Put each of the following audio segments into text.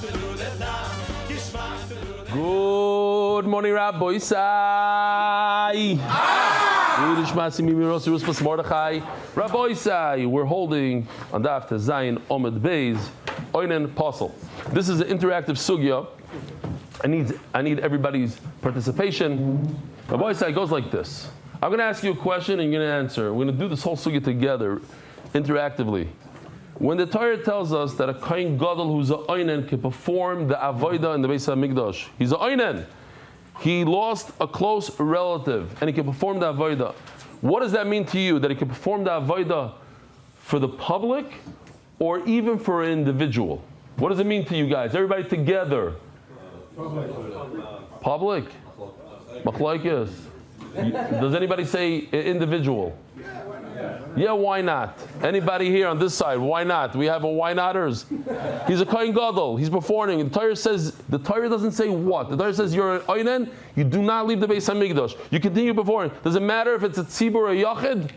Good morning, Rabbi Isai. Rabbi Isai, we're holding on Daf Zayin Amud Beis Oinen Pasel. This is an interactive sugya. I need everybody's participation. Rabbi Isai goes like this. I'm going to ask you a question and you're going to answer. We're going to do this whole sugya together, interactively. When the Torah tells us that a Kohen Gadol who's a Oinen can perform the Avodah in the Beis HaMikdash, he's a Oinen. He lost a close relative and he can perform the Avodah. What does that mean to you? That he can perform the Avodah for the public or even for an individual? What does it mean to you guys? Everybody together. Public? Machlokes. Does anybody say individual? Yeah, why not? Anybody here on this side? Why not? We have a why noters. He's a Kohen Gadol. He's performing. The Torah doesn't say what. The Torah says you're an Oinen. You do not leave the Beis HaMikdash. You continue performing. Does it matter if it's a tzibur or a yachid?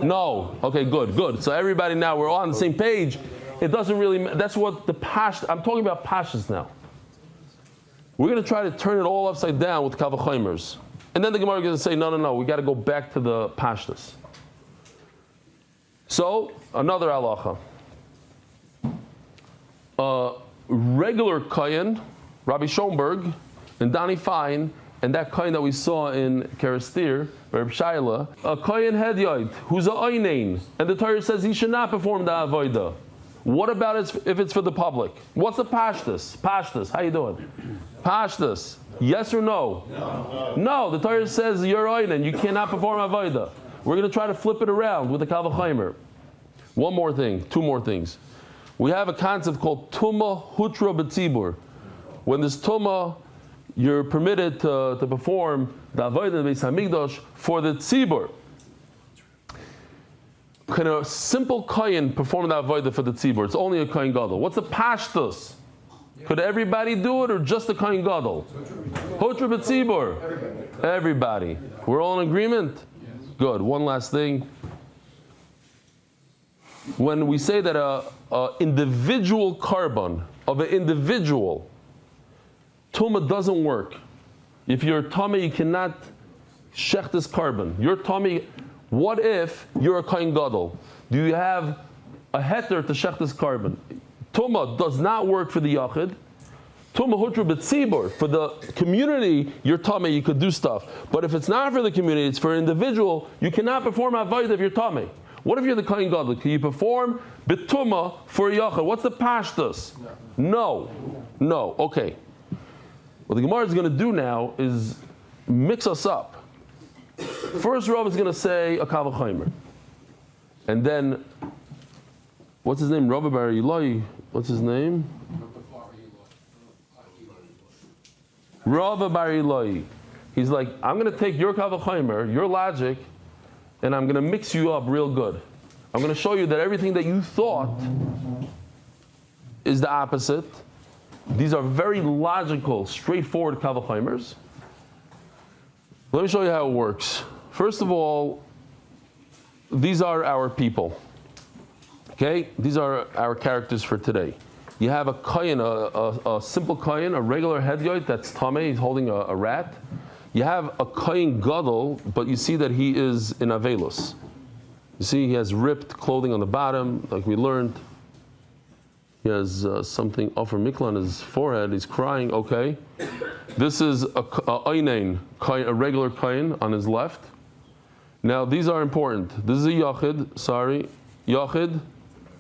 No. Okay, good. So everybody now, we're all on the same page. It doesn't really matter. That's what the pash. I'm talking about pashas now. We're going to try to turn it all upside down with kavachimers. And then the Gemara is going to say, no. We got to go back to the pashtas. So, another halacha. Regular Kohen, Rabbi Schoenberg, and Danny Fine, and that Kohen that we saw in Kerestir, Reb Shaila, a Kohen Hedyoid, who's a Oinen, and the Torah says he should not perform the Avodah. What about if it's for the public? What's the pashtas? Pashtas, how you doing? Pashtas, yes or no? No, the Torah says you're Oinen, you cannot perform Avodah. We're going to try to flip it around with the Kal V'Chaimer. One more thing, two more things. We have a concept called Tumah Hutra B'Tzibur. When there's Tumah, you're permitted to perform the Avodah in the Beis HaMikdash for the Tzibur. Can a simple Kohen perform the Avodah for the Tzibur? It's only a Kohen Gadol. What's the Pashtus? Could everybody do it or just the Kohen Gadol? Hutra B'Tzibur. Everybody. We're all in agreement? Good. One last thing. When we say that a individual carbon of an individual, Tumah doesn't work. If you're Tumah, you cannot shech this carbon. You're Tumah. What if you're a Kohen Gadol? Do you have a heter to shech this carbon? Tumah does not work for the Yachid. Tumah Hutra B'Tzibur. For the community, you're Tameh, you could do stuff. But if it's not for the community, it's for an individual, you cannot perform Avodah if you're Tameh. What if you're the Kohen Gadol? Can you perform B'Tumah for a Yachid? What's the Pashtus? No. Okay. What the Gemara is going to do now is mix us up. First, Rav is going to say a Kal V'Chaimer. And then, what's his name? Rav Bar Eli. What's his name? Rav Bar Eli. He's like, I'm going to take your Kal V'Chaimer, your logic, and I'm going to mix you up real good. I'm going to show you that everything that you thought is the opposite. These are very logical, straightforward Kal V'Chaimers. Let me show you how it works. First of all, these are our people. Okay? These are our characters for today. You have a kohen, a simple kohen, a regular hedyoid that's tameh, he's holding a rat. You have a kohen gadol, but you see that he is in avelus. You see he has ripped clothing on the bottom, like we learned. He has something offer mikla on his forehead, he's crying, okay. This is a oinen, a regular kohen on his left. Now these are important. This is a yachid, yachid.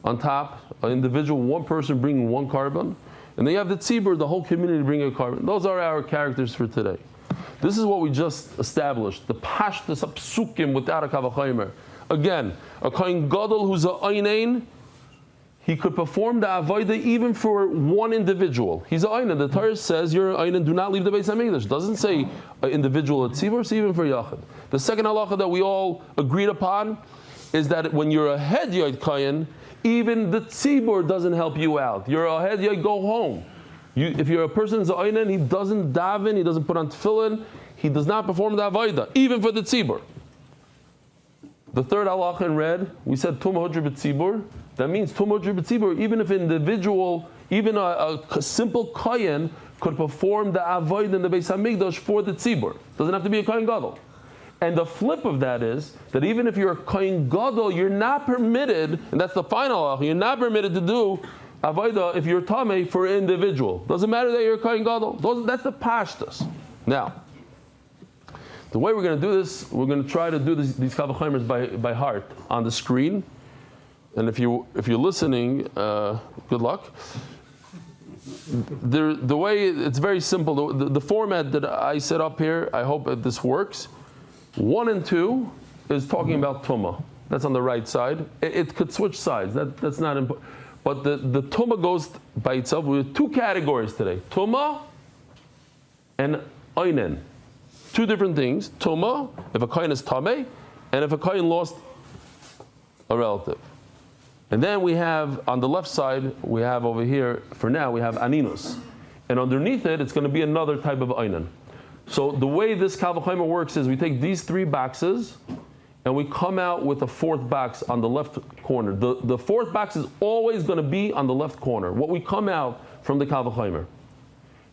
On top, an individual, one person bringing one carbon, and then you have the tzibur, the whole community bringing a carbon. Those are our characters for today. This is what we just established, the pashtus psukim without a Kal V'Chaimer. Again, a Kohen Gadol who's a oinen, he could perform the avodah even for one individual. He's an oinen. The Torah says you're an oinen, do not leave the Beis HaMikdash. It doesn't say an individual at tzibur, it's even for yachid. The second halacha that we all agreed upon is that when you're a hedyoid kohen, even the tzibur doesn't help you out. You're a head, you go home. If you're a person who's a oinen, he doesn't daven, he doesn't put on tefillin, he does not perform the avodah, even for the tzibur. The third halacha in red, we said tumah hutra b'tzibur. That means tumah hutra b'tzibur, even if an individual Even a simple kohen could perform the avodah in the Beis Hamikdash for the tzibur. Doesn't have to be a kohen gadol. And the flip of that is that even if you're a kohen gadol, you're not permitted, and that's the final halacha, you're not permitted to do avodah if you're tamei for an individual. Doesn't matter that you're a kohen gadol. That's the pashtus. Now, the way we're going to do this, we're going to try to do these kavachimers by heart on the screen. And if you're listening, good luck. The way it's very simple. The format that I set up here, I hope that this works. 1 and 2 is talking about tumah. That's on the right side. It could switch sides. That's not important. But the tumah goes by itself. We have 2 categories today: tumah and oinen. 2 different things. Tumah, if a kohen is tamei, and if a kohen lost a relative. And then we have, on the left side, we have over here, for now, we have aninus. And underneath it, it's going to be another type of oinen. So the way this Kal V'chomer works is we take these 3 boxes, and we come out with a 4th box on the left corner. The 4th box is always going to be on the left corner, what we come out from the Kal V'chomer.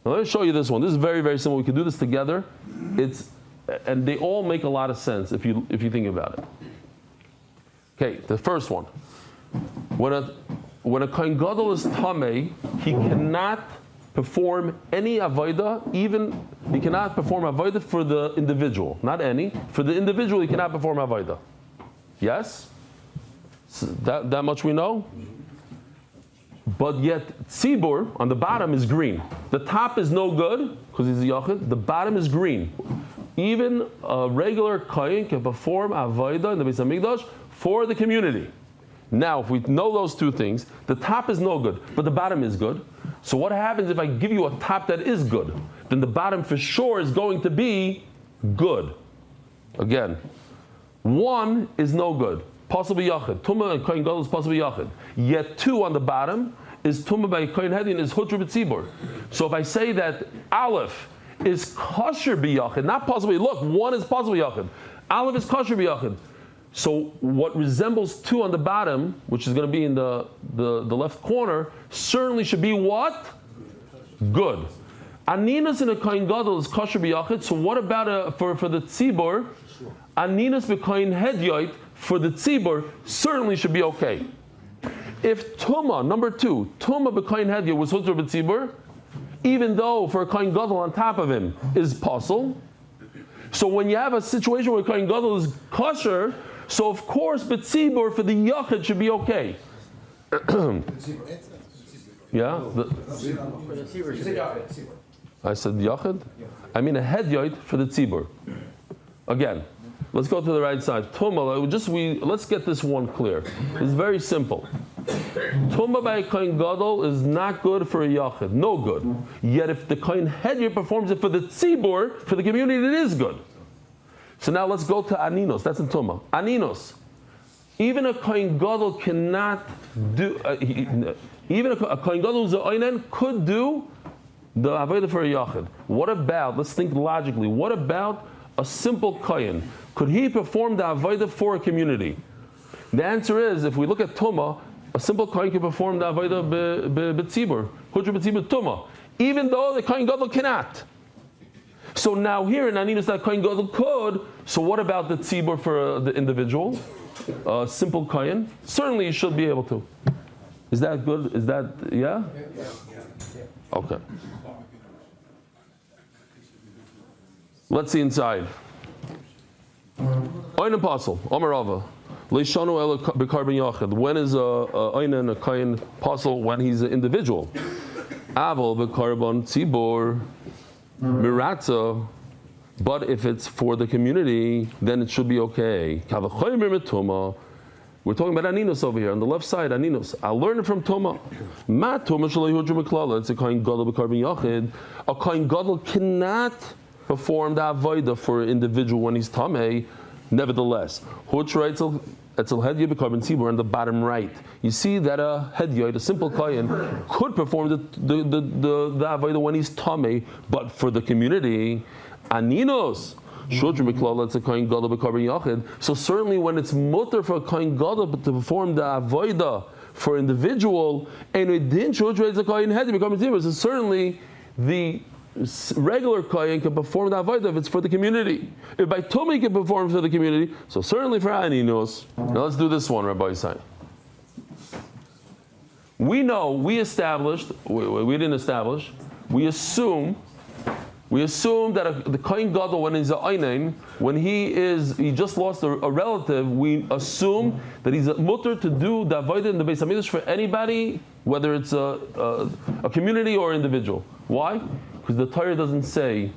Now let me show you this one. This is very, very simple. We can do this together. And they all make a lot of sense if you think about it. Okay, the first one. When a kohen gadol is tamei, he cannot perform any avodah. Even he cannot perform avodah for the individual. Not any. For the individual, he cannot perform avodah. Yes, so that much we know. But yet, tzibur on the bottom is green. The top is no good because he's a yachid. The bottom is green. Even a regular kohen can perform avodah in the Beis Hamikdash for the community. Now, if we know those 2 things, the top is no good, but the bottom is good. So what happens if I give you a top that is good? Then the bottom for sure is going to be good. Again, 1 is no good. Possibly yachid. Tumah and kohen gadol is possibly yachid. Yet 2 on the bottom is tumah by kohen hedin is hutra b'tzibur. So if I say that Aleph is kosher b'yachid, not possibly. Look, 1 is possibly yachid. Aleph is kosher b'yachid. So what resembles 2 on the bottom, which is going to be in the left corner, certainly should be what? Good. Aninas in a kohen gadol is kosher b'yachid. So what about for the tzibur? Aninas b'kohen hedyoit for the tzibur certainly should be okay. If tumah, number 2, tumah b'kohen hedyoit was hutra b'tzibur, even though for a kohen gadol on top of him is pasul. So when you have a situation where kohen gadol is kosher, so of course b'tzibur for the yachid should be okay. Yeah? I said yachid? I mean a hedyoit for the tzibur. Again, let's go to the right side. Tumah, let's get this one clear. It's very simple. Tumah by a kohen gadol is not good for a yachid, no good. Yet if the kohen hedyoit performs it for the tzibur, for the community, it is good. So now let's go to aninos. That's in tumah. Aninos. Even a kohen gadol cannot do. Even a kohen gadol who's an oinen could do the avodah for a yachid. What about? Let's think logically. What about a simple kohen? Could he perform the avodah for a community? The answer is, if we look at tumah, a simple kohen can perform the avodah b'tzibur, hutra b'tzibur tumah, even though the kohen gadol cannot. So now here in Aninas that kohen gadol could. So what about the tzibur for the individual, simple kohen? Certainly you should be able to. Is that good? Is that yeah? Okay. Let's see inside. Oinen apostle, Omerava. Leishanu el b'karban yachid. When is a oinen a kohen apostle? When he's an individual. Aval b'karban tzibur miratza. But if it's for the community, then it should be okay. We're talking about aninos over here on the left side. Aninos. I'll learn it from tumah. Ma tumah shalei hudra b'klala. It's a kohen gadol b'karban yachid. A kohen gadol cannot perform the avodah for an individual when he's tamei. Nevertheless, hutra etzel hedya b'karban tzibur on the bottom right. You see that a hedya, a simple kohen, could perform the avodah when he's tamei, but for the community, aninos. So certainly when it's mutter for a kohen gadol to perform the avodah for individual, and so certainly the regular kohen can perform the avodah if it's for the community. If by tumah he can perform for the community, so certainly for aninos. Now let's do this one, Rabbi Yisai. We know, we didn't establish, we assume that the kohen gadol, when he's a einin, when he just lost a relative, we assume that he's mutter to do the avodah in the Beis Hamikdash for anybody, whether it's a community or individual. Why? Because the Torah doesn't say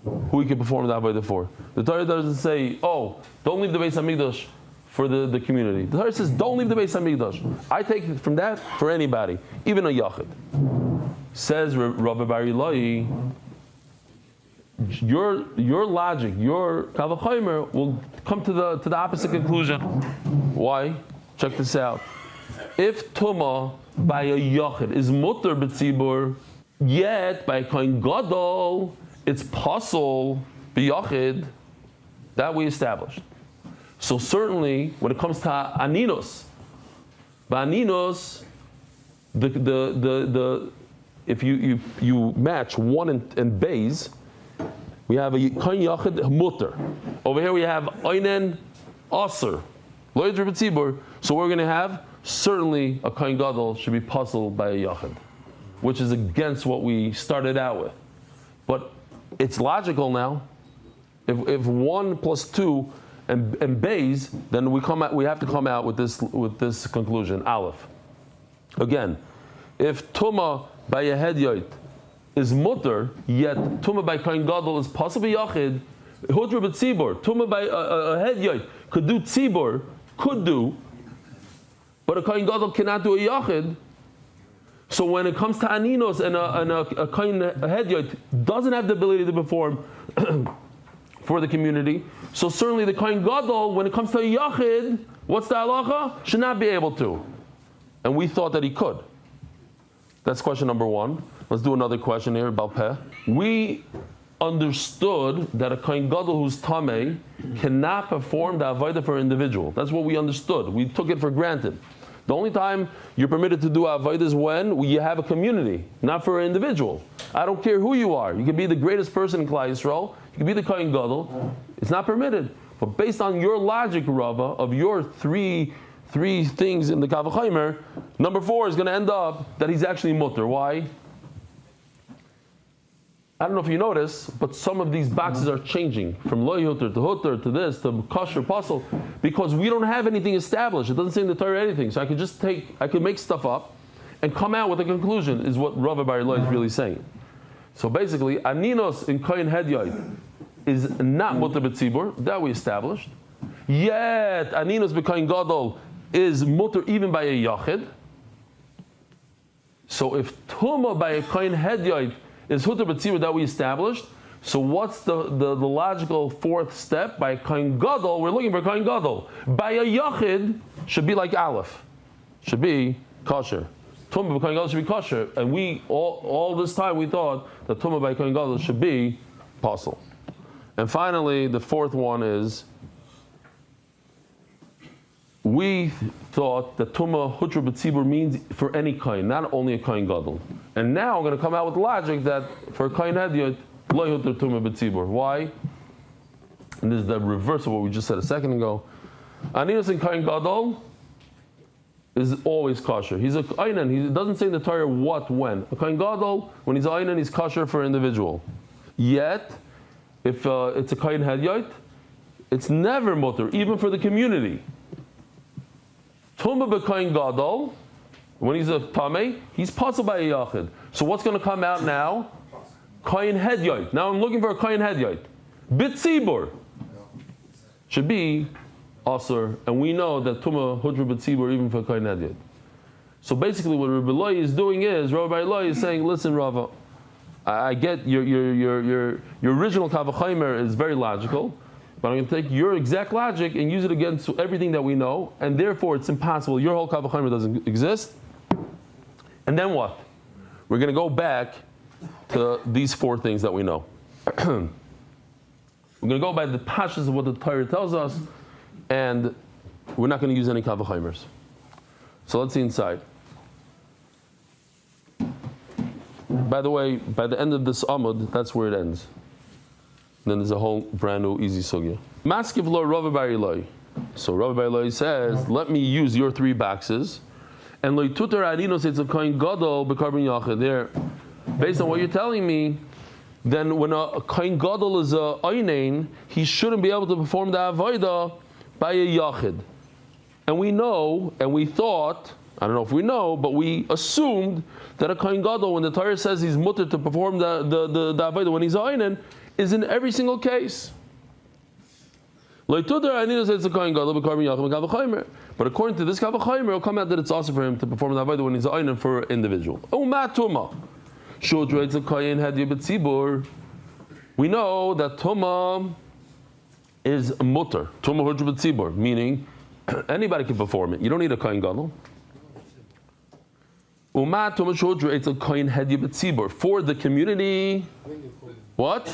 who he can perform the avodah for. The Torah doesn't say, oh, don't leave the Beis Hamikdash for the community. The Torah says, don't leave the Beis Hamikdash. I take it from that for anybody, even a yachid. Says Rabbi Bar Ilai, your logic, your kavachomer will come to the opposite conclusion. Why? Check this out. If tumah by a yachid is mutter b'tzibur, yet by a kohen gadol it's pasul b'yachid, that we established. So certainly when it comes to aninos, if you match one and beis, we have a kohen yachid mutter. Over here we have einen aser, lo yidre b'tzibur. So we're going to have certainly a kohen gadol should be puzzled by a yachid, which is against what we started out with. But it's logical now. If 1 plus 2 and beis, then we have to come out with this conclusion. Aleph. Again, if tumah by a hedyot is mutter, yet tumah by kohen gadol is possible yachid, hudra b'tzibur, tumah by a hedyot could do tzibur, but a kohen gadol cannot do a yachid. So when it comes to aninos and a kohen hedyot doesn't have the ability to perform for the community, so certainly the kohen gadol, when it comes to a yachid, what's the halacha? Should not be able to. And we thought that he could. That's question number 1. Let's do another question here about peh. We understood that a kohen gadol who's tamei cannot perform the avodah for an individual. That's what we understood. We took it for granted. The only time you're permitted to do avodah is when you have a community, not for an individual. I don't care who you are. You can be the greatest person in Klal Yisrael. You can be the kohen gadol. It's not permitted. But based on your logic, Rava, of your three things in the Kavachomer, number 4 is going to end up that he's actually mutter. Why? I don't know if you notice, but some of these boxes are changing from lo yuter to hutter to this to kosher pasul, because we don't have anything established. It doesn't say in the Torah anything. So I could make stuff up and come out with a conclusion, is what Rav Bar Ilai is really saying. So basically, aninos in kohen hedyot is not mutter b'tzibur, that we established. Yet aninos b'kohen gadol is mutter even by a yachid. So if tumah by a kohen hedyot is hutter b'tzibur, that we established. So what's the logical 4th step? By kohen gadol, we're looking for kohen gadol. By a yachid, should be like Aleph, should be kosher. Tumah by kohen gadol should be kosher, and we all this time we thought that tumah by kohen gadol should be pasul. And finally, the 4th one is, we thought that tumah hutra b'tzibur means for any kohen, not only a kohen gadol. And now I'm going to come out with logic that for a kohen hedyot, lo hutra tumah b'tzibur. Why? And this is the reverse of what we just said a second ago. Aninos in kohen gadol is always kosher. He's a einan. He doesn't say in the Torah what, when. A kohen gadol, when he's a einan, he's kosher for an individual. Yet, if it's a kohen hedyot, it's never mutter, even for the community. Tumah b'kohen gadol, when he's a tamei, he's pasul by a yachid. So what's going to come out now? Kohen hedyot. Now I'm looking for a kohen hedyot. B'tzibur should be aser, and we know that tumah hudra b'tzibur even for kohen hedyot. So basically, what Rabbi Eloi is doing is, Rabbi Eloi is saying, listen, Rava, I get your original kavachomer is very logical. But I'm going to take your exact logic and use it against everything that we know, and therefore it's impossible. Your whole Kavachomer doesn't exist. And then what? We're going to go back to these 4 things that we know. We're going to go by the pashas of what the Torah tells us, and we're not going to use any Kavachomers. So let's see inside. By the way, by the end of this Amud, that's where it ends. Then there's a whole brand new easy sugya. Maskiv lo Rav Bar Eloi. So Rav Bar Eloi says, let me use your 3 boxes. And lo tutar adinos, it's a kohen gadol b'karban yachid. There, based on what you're telling me, then when a kohen gadol is a einain, he shouldn't be able to perform the avodah by a yachid. And we know, and we thought, I don't know if we know, but we assumed that a kohen gadol, when the Torah says he's mutter to perform the avodah when he's a einain, is in every single case. But according to this Kavachaymer, it'll come out that it's also for him to perform the avodah when he's a einain for an individual. We know that Tuma is mutter, Tuma hurj b'tzibur, meaning anybody can perform it. You don't need a kohen gadol. Umat Tuma shudra, it's a kohen hadya b'tzibur for the community. What?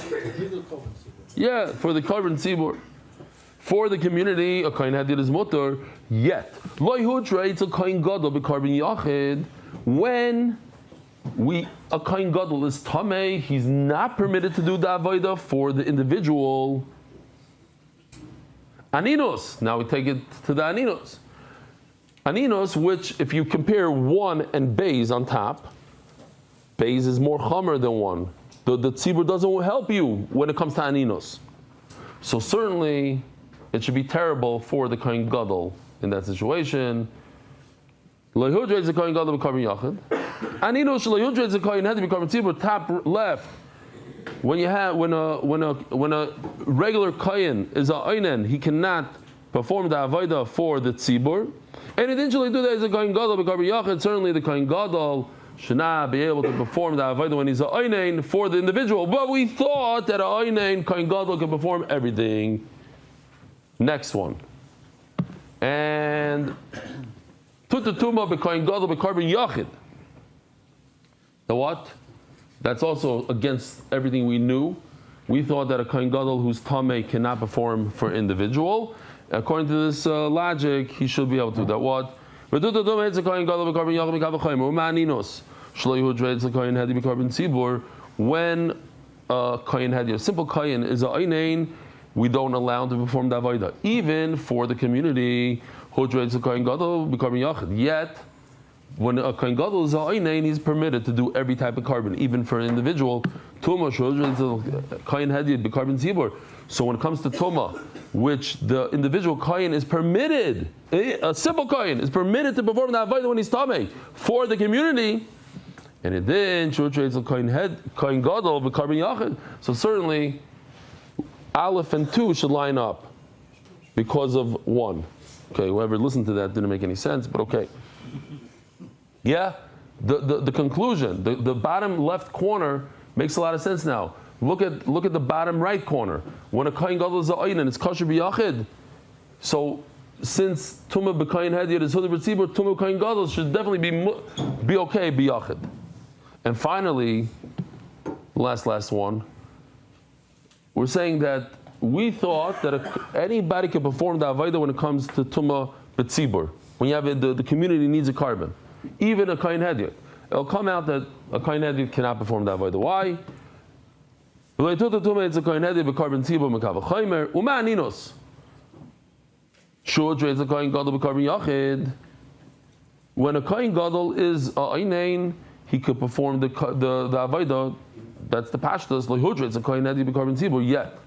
Yeah, for the korban tzibur. For the community, a kohen hadya is mutter. Yet, loy hudra, it's a kohen gadol b'korban yachid. When a kohen gadol is tamei, he's not permitted to do the avodah for the individual. Aninos. Now we take it to the aninos. Aninos, which if you compare 1 and beis on top, beis is more chomer than 1. The tzibur doesn't help you when it comes to aninos. So certainly, it should be terrible for the kohen gadol in that situation. Lehudra is a kohen gadol b'karban yachid. Aninos lehudra is a kohen hadya b'karban tzibur. Top left. When a regular kohen is a einain, he cannot perform the avodah for the tzibur. And eventually do that as a kohen gadol b'karban yachid. Certainly, the kohen gadol should not be able to perform the avodah when he's a einain for the individual. But we thought that a einain kohen gadol can perform everything. Next one. And tutatuma b'kohen gadol b'karban yachid. The what? That's also against everything we knew. We thought that a kohen gadol who's tamei cannot perform for individual. According to this logic, he should be able to do that. What? When a kohen hadya, a simple kohen is a einain, we don't allow him to perform the avodah, even for the community. Yet, when a kohen gadol is a einain, he's permitted to do every type of carbon, even for an individual. So when it comes to tuma, which the individual kohen is permitted, a simple kohen is permitted to perform the avodah when he's tamei for the community, and it then kohen gadol b'karban yachid. So certainly, Aleph and 2 should line up because of 1. Okay, whoever listened to that didn't make any sense, but okay. Yeah, the conclusion, the bottom left corner makes a lot of sense now. Look at the bottom right corner. When a kohen gadol is a einain, it's kosher b'yachid. So since tumah b'kohen hadya is huda b'tzibur, tumah b'kohen gadol should definitely be okay b'yachid. And finally, last one. We're saying that we thought that anybody can perform the avodah when it comes to tumah b'tzibur. When you have the community needs a carbon, even a kohen hadya. It'll come out that a kohen hadya cannot perform the avodah. Why? It's a kohen hadya b'karban tzibur mekavachaymer uma aninos. Shudra is a kohen gadol b'karban yachid. When a kohen gadol is a einain, he could perform the avodah. That's the pashtas. Lehudra, it's a kohen hadya b'karban tzibur. Yet,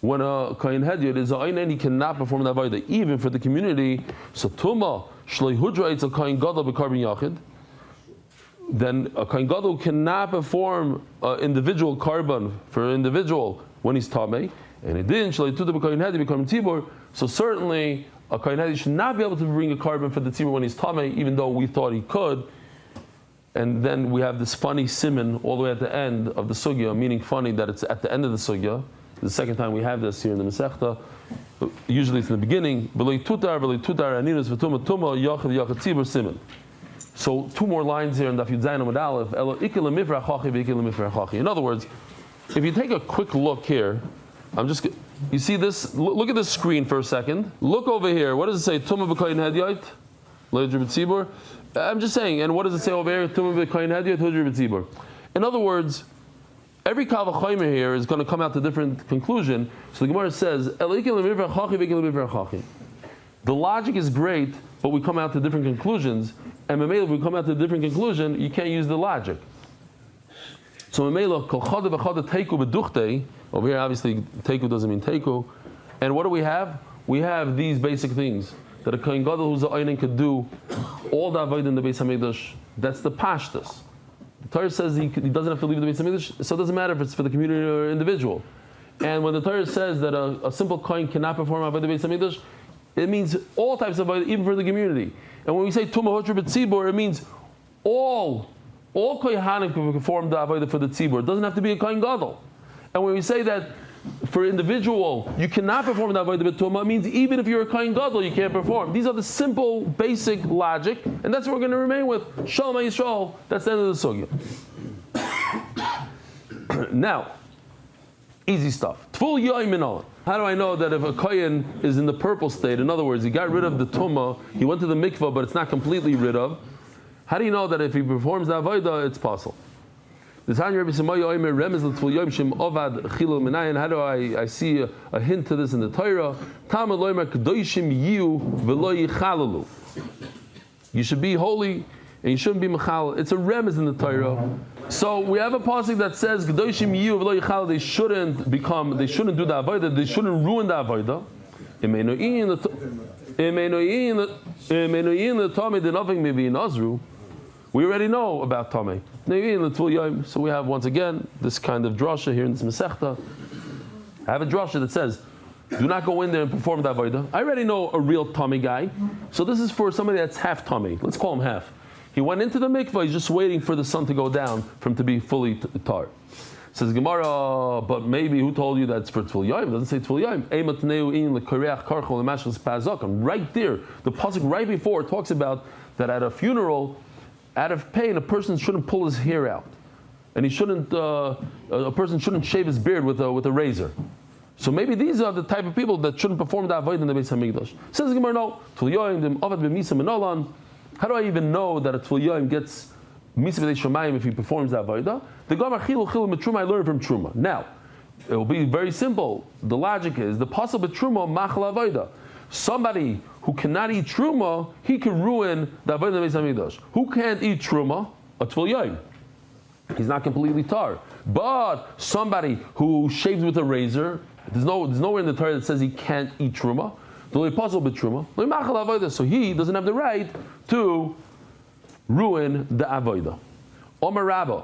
when a kohen hadya is a einain, he cannot perform the avodah, even for the community. So tuma shlehudra, it's a kohen gadol b'karban yachid. Then a kohen gadol cannot perform individual carbon for an individual when he's tamei, and it didn't shleituda b'kohen hadya b'karban tzibur. So certainly, a kohen hadya should not be able to bring a carbon for the tzibur when he's tamei, even though we thought he could. And then we have this funny siman all the way at the end of the sugya, meaning funny that it's at the end of the sugya. The second time we have this here in the Masechta. Usually it's in the beginning. So 2 more lines here in Daf Amud Aleph. In other words, if you take a quick look here, you see this? Look at this screen for a second. Look over here. What does it say? Tumah b'kohen hadyot. I'm just saying, and what does it say over here? In other words, every Kal V'chomer here is going to come out to a different conclusion. So the Gemara says, the logic is great, but we come out to different conclusions. And if we come out to a different conclusion, you can't use the logic. So over here, obviously, teiku doesn't mean teiku. And what do we have? We have these basic things that a kohen gadol who's a einin could do all the avodah in the Beis Hamikdash. That's the pashtus. The Torah says he doesn't have to leave the Beis Hamikdash, so it doesn't matter if it's for the community or individual. And when the Torah says that a simple kohen cannot perform avodah in the Beis Hamikdash, it means all types of avodah, even for the community. And when we say tumah hotra b'tzibur, it means all kohanim can perform the avodah for the tzibur. It doesn't have to be a kohen gadol. And when we say that for individual, you cannot perform the avodah b'tumah, it means even if you're a kohen gadol, you can't perform. These are the simple, basic logic, and that's what we're going to remain with. Shalom Yisrael. That's the end of the sugya. Now, easy stuff. Tful yoim minol. How do I know that if a kohen is in the purple state, in other words, he got rid of the tumah, he went to the mikvah, but it's not completely rid of? How do you know that if he performs the avodah, it's possible? How do I see a hint to this in the Torah? You should be holy and you shouldn't be mechal. It's a remez in the Torah. So we have a pasuk that says they shouldn't do the avodah, they shouldn't ruin the avodah. We already know about Tameh. So we have once again this kind of drasha here in this Masechta. I have a drasha that says, do not go in there and perform the avodah. I already know a real Tameh guy. So this is for somebody that's half Tameh. Let's call him half. He went into the mikvah, he's just waiting for the sun to go down for him to be fully tar. Says Gemara, but maybe who told you that's for Tfil Yom? It doesn't say Tfil Yom. Right there, the pasuk right before talks about that at a funeral, out of pain, a person shouldn't pull his hair out, and he shouldn't. A person shouldn't shave his beard with a razor. So maybe these are the type of people that shouldn't perform the avodah in the Beis Hamikdash. Says the Gemara, no. How do I even know that a Tfil Yom gets misa b'dei shamayim if he performs the avodah? The Gemara chilu mitruma I learned from truma. Now, it will be very simple. The logic is the pasuk b'truma machal avodah. Somebody who cannot eat truma, he can ruin the avodah in the Beis Hamikdash. Who can't eat truma? A Tfil Yom. He's not completely tar. But somebody who shaves with a razor, there's nowhere in the Torah that says he can't eat truma. So he doesn't have the right to ruin the avodah. Omer Rabba,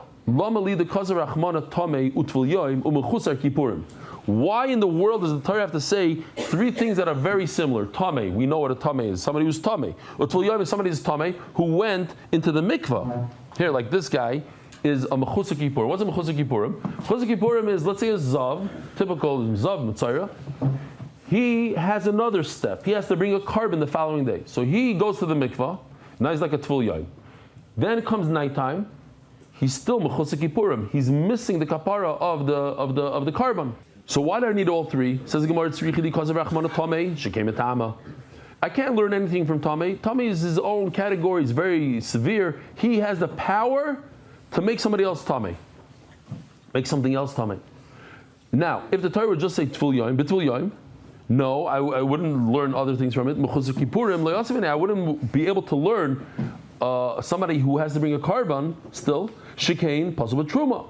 why in the world does the Torah have to say three things that are very similar? Tameh, we know what a tameh is. Somebody who's tameh. Utvul yoim is somebody who's tameh who went into the mikvah. Here, like this guy is a mechusar kippurim. What's a mechusar kippurim? Mechusar kippurim is, let's say, a zav, typical zav mitzayra. He has another step. He has to bring a carbon the following day. So he goes to the mikvah. Now he's like a tvul yoim. Then comes nighttime. He's still mechusar kippurim. He's missing the kapara of the carbon. So why do I need all three? Says the Gemara, I can't learn anything from Tameh. Tameh is his own category. It's very severe. He has the power to make somebody else Tameh. Make something else Tameh. Now, if the Torah would just say Tful Yom, B'Tful Yom, no, I wouldn't learn other things from it. Mechusar Kippurim, I wouldn't be able to learn somebody who has to bring a carbon still, Shekain, Pasal Truma.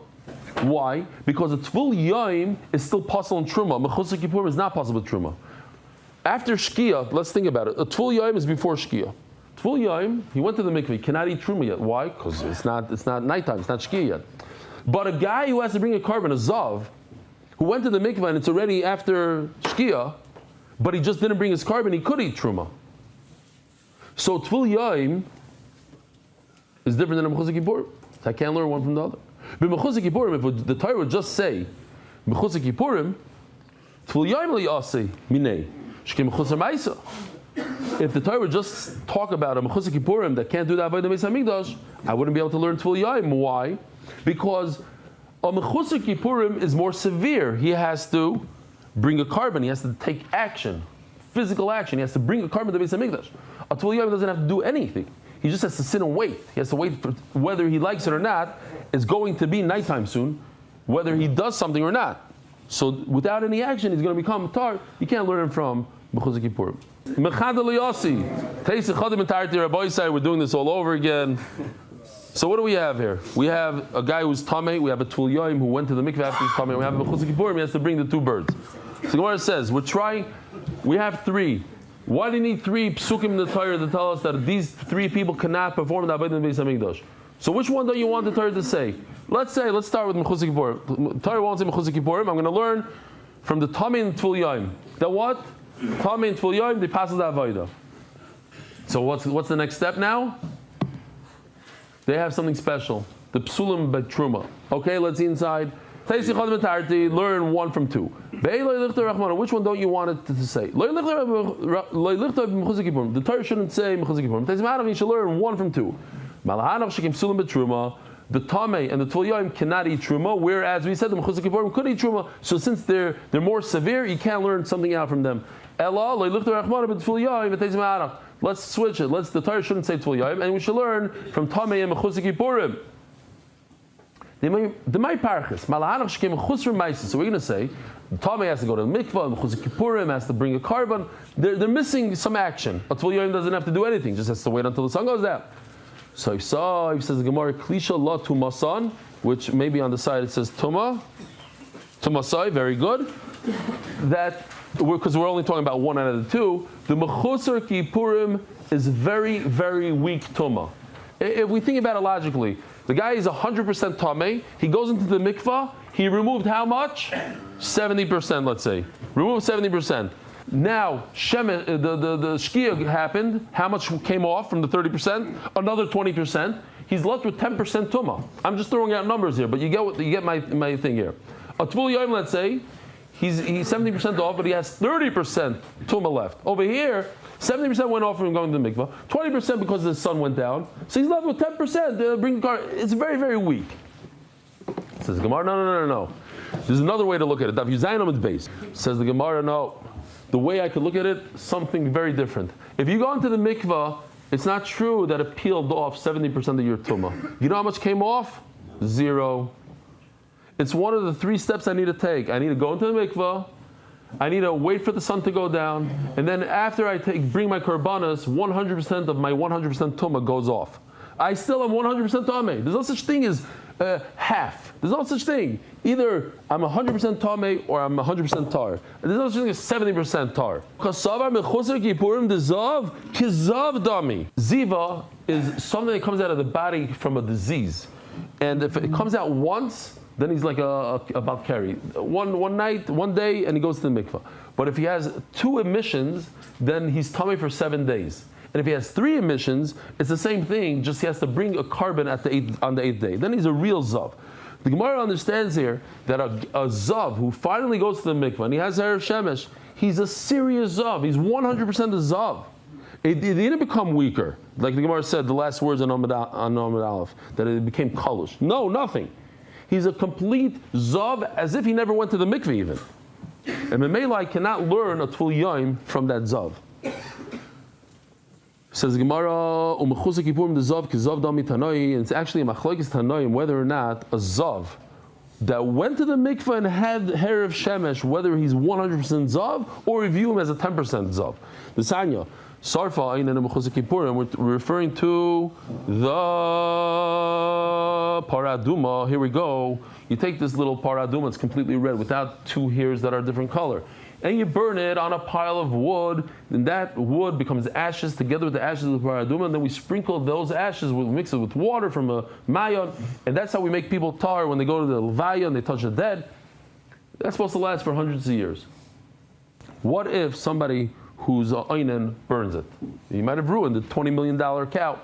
Why? Because a Tful Yom is still Pasal and Truma. Mechusar Kippurim is not Pasal with Truma. After Shkia, let's think about it. A Tful Yom is before Shkia. Tful Yom, he went to the mikveh, he cannot eat Truma yet. Why? Because it's not nighttime, it's not Shkia yet. But a guy who has to bring a carbon, a Zav, who went to the mikveh and it's already after Shkia, but he just didn't bring his carbon, he could eat Truma. So Tful Yom is different than a Mechusar Kippurim. I can't learn one from the other. But Mechusar Kippurim, if the Torah would just say Mechusar Kippurim, Tful Yom liyaseh minei shkem Mechusar Ma'isa. If the Torah would just talk about a Mechusar Kippurim that can't do that by the Beis Hamikdash, I wouldn't be able to learn Tful Yom. Why? Because a Mechusar Kippurim is more severe. He has to bring a carbon. He has to take action, physical action. He has to bring a carbon to the Beis Hamikdash. A Tvul Yom doesn't have to do anything. He just has to sit and wait. He has to wait for whether he likes it or not. It's going to be nighttime soon, whether he does something or not. So without any action, he's going to become tar. You can't learn him from B'chuzak Kippurim. We're doing this all over again. So what do we have here? We have a guy who's tamei. We have a Tvul Yom who went to the mikveh after he's tamei. We have a B'chuzak Kippurim. He has to bring the two birds. So the Gemara says, we have three. Why do you need three psukim in the Torah to tell us that these three people cannot perform the Avodah in the Beis Hamikdash? So which one don't you want the Torah to say? Let's start with Mechuzak Kippurim. Torah won't say Mechuzak Kippurim. I'm going to learn from the Tamei and Tvul Yom. That what? Tamei and Tvul Yom, they pass the Avodah. So what's the next step now? They have something special. The Psulim Betruma. Okay, let's see inside. Learn 1 from 2. Which one don't you want it to say? The Torah shouldn't say Mechuzak Kippurim. You should learn 1 from 2. The Tamei and the Tvul Yom cannot eat Truma, whereas we said the Mechuzak Kippurim could eat Truma. So since they're more severe, you can't learn something out from them. Let's switch it. The Torah shouldn't say Tvul Yom, and we should learn from Tamei and Mechuzak Kippurim. So we're going to say the Tamei has to go to the mikvah, the Mechuzak Kippurim has to bring a carbon. They're missing some action. A Tvul Yom doesn't have to do anything; just has to wait until the sun goes down. So he says the Gemara Klisha La Tumasan, which maybe on the side it says Tuma, Tumasai, very good. That because we're only talking about one out of the two. The Mechuzak Kippurim is very, very weak Tuma. If we think about it logically. The guy is 100% tamei. He goes into the mikvah. He removed how much? 70%, let's say. Removed 70%. Now, the shkia happened. How much came off from the 30%? Another 20%. He's left with 10% tumah. I'm just throwing out numbers here, but you get my thing here. A Tvul Yom, let's say, he's 70% off, but he has 30% tumah left. Over here, 70% went off from going to the mikvah, 20% because the sun went down, so he's left with 10%. Bring the car. It's very, very weak. Says the Gemara, no. There's another way to look at it. Daf Yomi Amud Beis. Says the Gemara, no. The way I could look at it, something very different. If you go into the mikvah, it's not true that it peeled off 70% of your tumah. You know how much came off? 0. It's one of the 3 steps I need to take. I need to go into the mikvah. I need to wait for the sun to go down, and then after I bring my korbanos, 100% of my 100% tumah goes off. I still am 100% tamei. There's no such thing as half. There's no such thing. Either I'm 100% tamei or I'm 100% tar. There's no such thing as 70% tar. Kasavar mechuzak kippurim dezav kizav dami. Ziva is something that comes out of the body from a disease, and if it comes out once, then he's like a Balkari. One night, one day, and he goes to the mikvah. But if he has 2 emissions, then he's tamei for 7 days. And if he has 3 emissions, it's the same thing, just he has to bring a carbon on the 8th day. Then he's a real zav. The Gemara understands here that a zav who finally goes to the mikvah and he has Erev Shemesh, he's a serious zav. He's 100% a zav. It didn't become weaker. Like the Gemara said, the last words on Amud Aleph, that it became kalush. No, nothing. He's a complete zav, as if he never went to the mikveh even. And Memela cannot learn a Tvul Yom from that zav. Says the Gemara, Umechuzak Kippurim the zav kizav dami tanoi, and it's actually a machlokes tanoim whether or not a zav that went to the mikveh and had Erev Shemesh, whether he's 100% zav or we view him as a 10% zav. The Sanya. Sarfa Ein and Mechuzak Kippurim, we're referring to the paraduma. Here we go. You take this little paraduma, it's completely red without 2 hairs that are different color, and you burn it on a pile of wood, and that wood becomes ashes together with the ashes of the paraduma, and then we sprinkle those ashes, we mix it with water from a mayon, and that's how we make people tar when they go to the levaya and they touch the dead. That's supposed to last for hundreds of years. What if somebody whose einen burns it? He might have ruined the $20 million cow.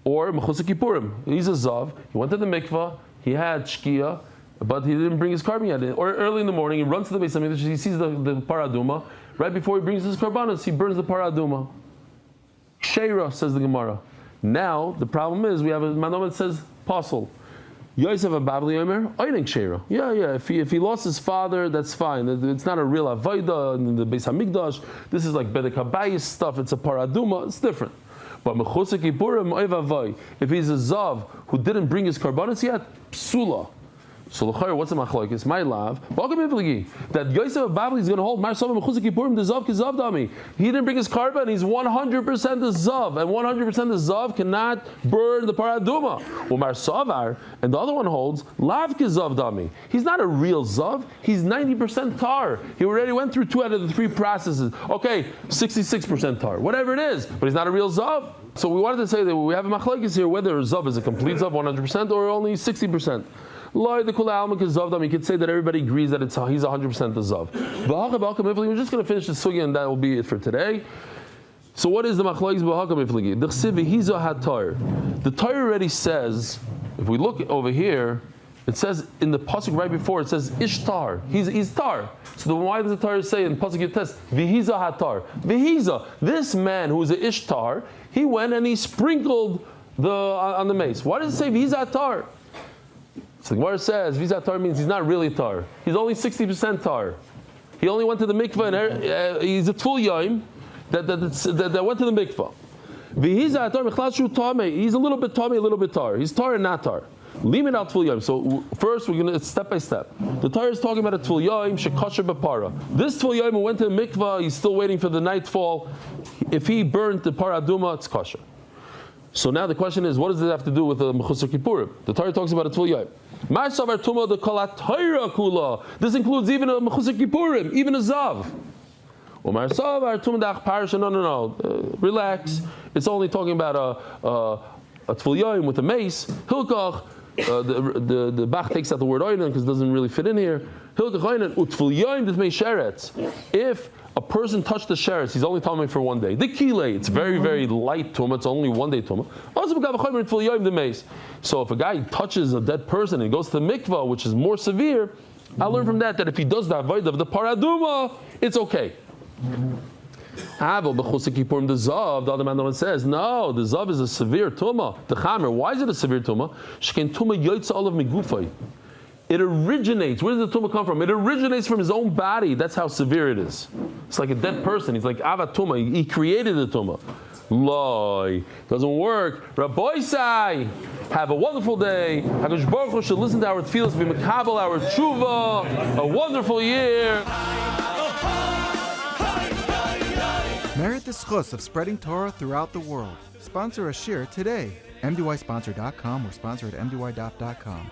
Or Mechuzak Kippurim, he's a zav, he went to the mikvah, he had shkia, but he didn't bring his carbon yet. Or early in the morning, he runs to the Beis Hamikdash, he sees the paraduma. Right before he brings his karbanos, he burns the paraduma. Sheira, says the Gemara. Now, the problem is, we have a manom that says, pasul. Yosef Ababli Omer, Oining Sheira. Yeah. If he lost his father, that's fine. It's not a real Avodah in the Beis Hamikdash. This is like Bedek Habayis stuff. It's a paraduma. It's different. But Mechusik Yipurim Oivavai. If he's a Zav who didn't bring his karbanos yet, Psula. So what's the machlokes? My love. That Yosef Babli is going to hold Mar Sava Mechusik Yipurim the Zav Kizav Dami. He didn't bring his karban. He's 100% the Zav, and 100% the Zav cannot burn the paraduma. Well, Mar Savar, and the other one holds Lav Kizav Dami. He's not a real Zav. He's 90% tar. He already went through 2 out of the 3 processes. Okay, 66% tar, whatever it is, but he's not a real Zav. So we wanted to say that we have a machlokes here whether a Zav is a complete Zav 100% or only 60%. You could say that everybody agrees that he's 100% the Zav. We're just going to finish the sugya and that will be it for today. So what is the machlokes b'hakam ifligi? The Torah already says, if we look over here, it says in the pasuk right before, it says Ishtar. He's tar. So then why does the Torah say in pasuk Yutes, Vihiza hatar? Vihiza, this man who is an Ishtar, he went and he sprinkled on the mace. Why does it say Vihiza hatar? So the Gemara says Vihiza tar means he's not really tar. He's only 60% tar. He only went to the mikvah and he's a tful yaim that went to the mikvah. Vihiza hatar mechlal tame. He's a little bit tame, a little bit tar. He's tar and not tar. Limit al tful yaim. So first we're gonna step by step. The Torah is talking about a tful yaim shekasher b'para. This tful yaim who went to the mikvah, he's still waiting for the nightfall. If he burnt the paraduma, it's kosher. So now the question is, what does it have to do with the Mechusar Kippurim? The Torah talks about a tful yaim. This includes even a Mechusar Kippurim, even a Zav. No. Relax. It's only talking about a tful yaim with a mace. Hilkach. The Bach takes out the word oinen because it doesn't really fit in here. Hilkach oinen utful yaim d'tmei sheretz. If a person touched the sheretz, he's only tummy for 1 day. The kilei, it's very, very light tumah, it's only 1 day tumah. So if a guy touches a dead person and goes to the mikvah, which is more severe, I learned from that if he does the avodah of the paraduma, it's okay. The other man says, no, the zav is a severe tumah. The chamer, why is it a severe tumah? It originates. Where does the tumah come from? It originates from his own body. That's how severe it is. It's like a dead person. He's like avat tumah. He created the tumah. Loi. Doesn't work. Rabbi Sai. Have a wonderful day. HaKadosh Baruch Hu should listen to our tefillas, be mekabel our tshuva. A wonderful year. Merit the schus of spreading Torah throughout the world. Sponsor a shir today. MDYsponsor.com or sponsor at MDYDaf.com.